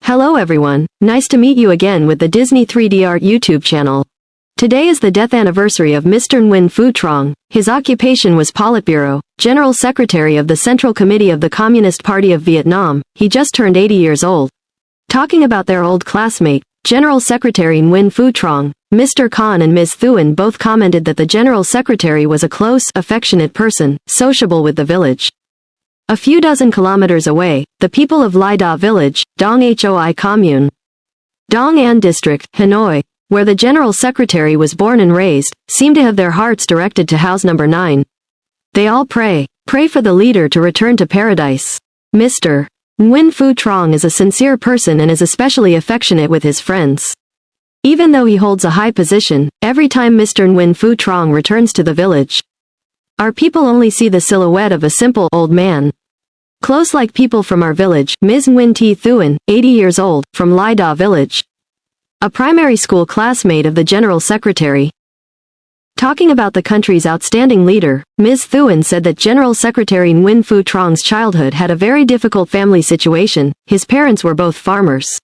Hello everyone, nice to meet you again with the Disney 3D Art YouTube channel. Today is the death anniversary of Mr. Nguyen Phu Trong. His occupation was Politburo, General Secretary of the Central Committee of the Communist Party of Vietnam. He just turned 80 years old. Talking about their old classmate, General Secretary Nguyen Phu Trong, Mr. Khan and Ms. Thuan both commented that the General Secretary was a close, affectionate person, sociable with the village. A few dozen kilometers away, the people of Lai Da Village, Dong Hoi Commune, Dong An District, Hanoi, where the General Secretary was born and raised, seem to have their hearts directed to house number 9. They all pray for the leader to return to paradise. Mr. Nguyen Phu Trong is a sincere person and is especially affectionate with his friends. Even though he holds a high position, every time Mr. Nguyen Phu Trong returns to the village, our people only see the silhouette of a simple, old man. Close like people from our village, Ms. Nguyen T. Thuan, 80 years old, from Lai Da Village. A primary school classmate of the General Secretary. Talking about the country's outstanding leader, Ms. Thuan said that General Secretary Nguyen Phu Trong's childhood had a very difficult family situation. His parents were both farmers,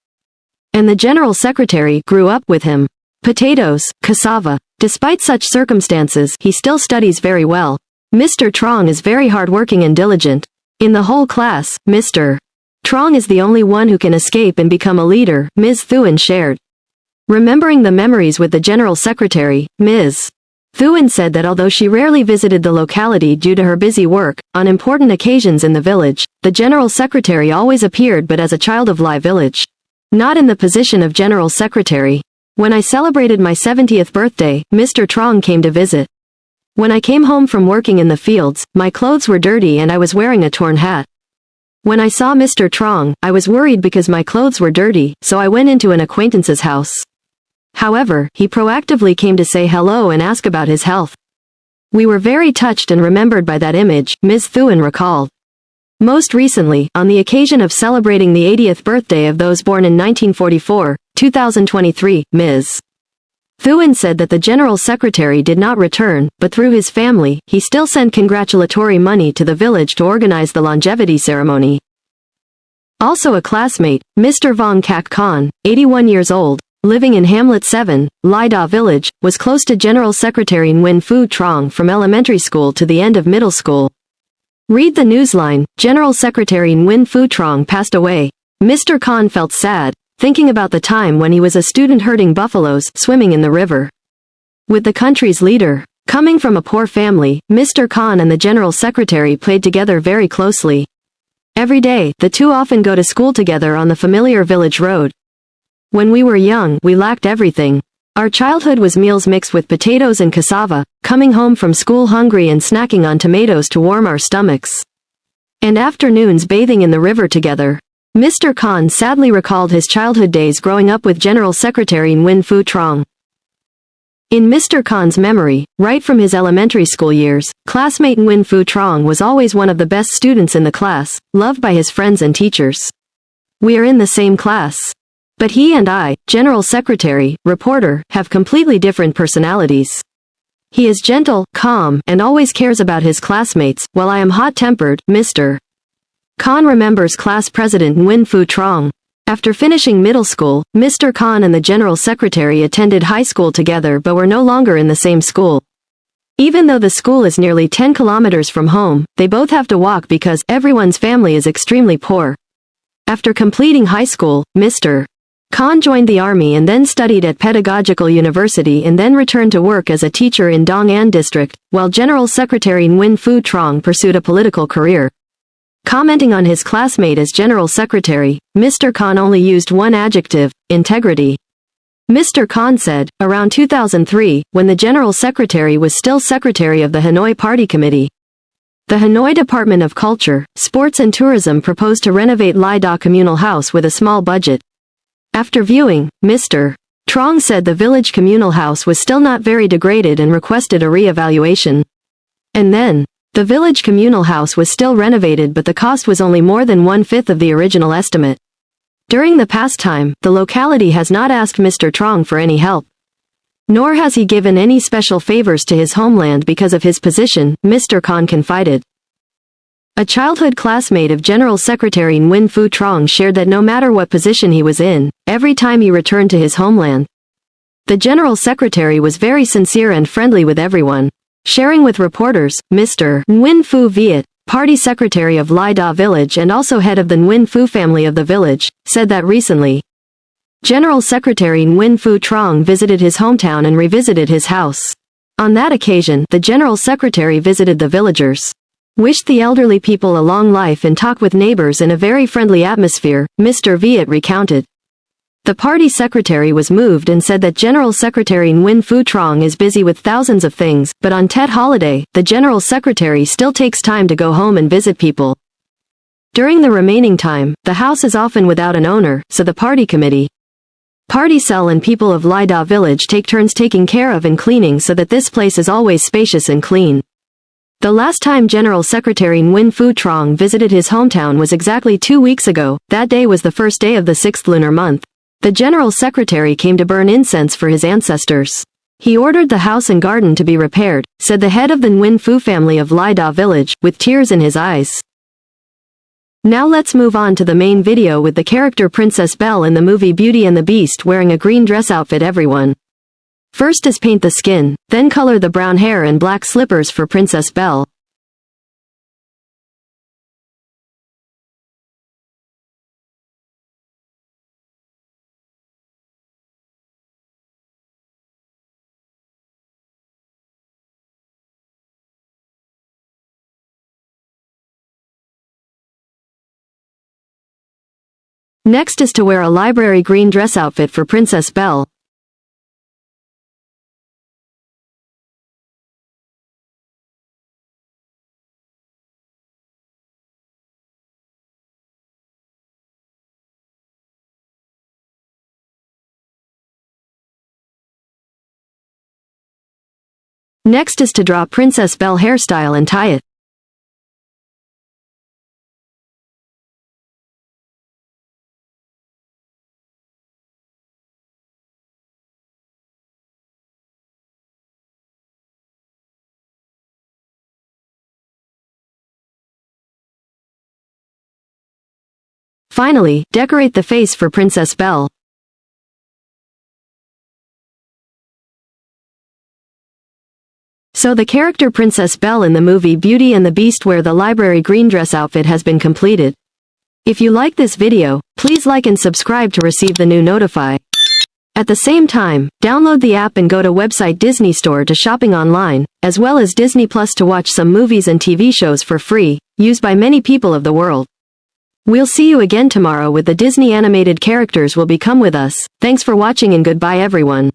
and the General Secretary grew up with him. Potatoes, cassava. Despite such circumstances, he still studies very well. Mr. Trong is very hardworking and diligent. In the whole class, Mr. Trong is the only one who can escape and become a leader, Ms. Thuan shared. Remembering the memories with the General Secretary, Ms. Thuan said that although she rarely visited the locality due to her busy work, on important occasions in the village, the General Secretary always appeared but as a child of Lai Village, not in the position of General Secretary. When I celebrated my 70th birthday, Mr. Trong came to visit. When I came home from working in the fields, my clothes were dirty and I was wearing a torn hat. When I saw Mr. Trong, I was worried because my clothes were dirty, so I went into an acquaintance's house. However, he proactively came to say hello and ask about his health. We were very touched and remembered by that image, Ms. Thuan recalled. Most recently, on the occasion of celebrating the 80th birthday of those born in 1944, 2023, Ms. Thuan said that the General Secretary did not return, but through his family, he still sent congratulatory money to the village to organize the longevity ceremony. Also a classmate, Mr. Vong Kak Khan, 81 years old, living in Hamlet 7, Lai Da Village, was close to General Secretary Nguyen Phu Trong from elementary school to the end of middle school. Read the newsline, General Secretary Nguyen Phu Trong passed away. Mr. Khan felt sad, thinking about the time when he was a student herding buffaloes, swimming in the river with the country's leader. Coming from a poor family, Mr. Khan and the General Secretary played together very closely. Every day, the two often go to school together on the familiar village road. When we were young, we lacked everything. Our childhood was meals mixed with potatoes and cassava, coming home from school hungry and snacking on tomatoes to warm our stomachs, and afternoons bathing in the river together. Mr. Khan sadly recalled his childhood days growing up with General Secretary Nguyen Phu Trong. In Mr. Khan's memory, right from his elementary school years, classmate Nguyen Phu Trong was always one of the best students in the class, loved by his friends and teachers. We are in the same class. But he and I, General Secretary, reporter, have completely different personalities. He is gentle, calm, and always cares about his classmates, while I am hot-tempered, Mr. Khan remembers class president Nguyen Phu Trong. After finishing middle school, Mr. Khan and the General Secretary attended high school together but were no longer in the same school. Even though the school is nearly 10 kilometers from home, they both have to walk because everyone's family is extremely poor. After completing high school, Mr. Khan joined the army and then studied at Pedagogical University and then returned to work as a teacher in Dong An District, while General Secretary Nguyen Phu Trong pursued a political career. Commenting on his classmate as General Secretary, Mr. Khan only used one adjective: integrity. Mr. Khan said, around 2003, when the General Secretary was still Secretary of the Hanoi Party Committee, the Hanoi Department of Culture, Sports and Tourism proposed to renovate Lai Da Communal House with a small budget. After viewing, Mr. Trong said the village communal house was still not very degraded and requested a re-evaluation. And then, the village communal house was still renovated but the cost was only more than 1/5 of the original estimate. During the past time, the locality has not asked Mr. Trong for any help. Nor has he given any special favors to his homeland because of his position, Mr. Khan confided. A childhood classmate of General Secretary Nguyen Phu Trong shared that no matter what position he was in, every time he returned to his homeland, the General Secretary was very sincere and friendly with everyone. Sharing with reporters, Mr. Nguyen Phu Viet, party secretary of Lai Da village and also head of the Nguyen Phu family of the village, said that recently, General Secretary Nguyen Phu Trong visited his hometown and revisited his house. On that occasion, the General Secretary visited the villagers, wished the elderly people a long life and talked with neighbors in a very friendly atmosphere, Mr. Viet recounted. The party secretary was moved and said that General Secretary Nguyen Phu Trong is busy with thousands of things, but on Tet holiday, the General Secretary still takes time to go home and visit people. During the remaining time, the house is often without an owner, so the party committee, party cell and people of Lai Da village take turns taking care of and cleaning so that this place is always spacious and clean. The last time General Secretary Nguyen Phu Trong visited his hometown was exactly 2 weeks ago. That day was the first day of the 6th lunar month. The General Secretary came to burn incense for his ancestors. He ordered the house and garden to be repaired, said the head of the Nguyen Phu family of Lai Da village, with tears in his eyes. Now let's move on to the main video with the character Princess Belle in the movie Beauty and the Beast wearing a green dress outfit. Everyone. First is paint the skin, then color the brown hair and black slippers for Princess Belle. Next is to wear a library green dress outfit for Princess Belle. Next is to draw Princess Belle hairstyle and tie it. Finally, decorate the face for Princess Belle. So the character Princess Belle in the movie Beauty and the Beast wear the library green dress outfit has been completed. If you like this video, please like and subscribe to receive the new notify. At the same time, download the app and go to website DisneyStore to shopping online, as well as Disney Plus to watch some movies and TV shows for free, used by many people of the world. We'll see you again tomorrow with the Disney animated characters will become with us. Thanks for watching and goodbye everyone.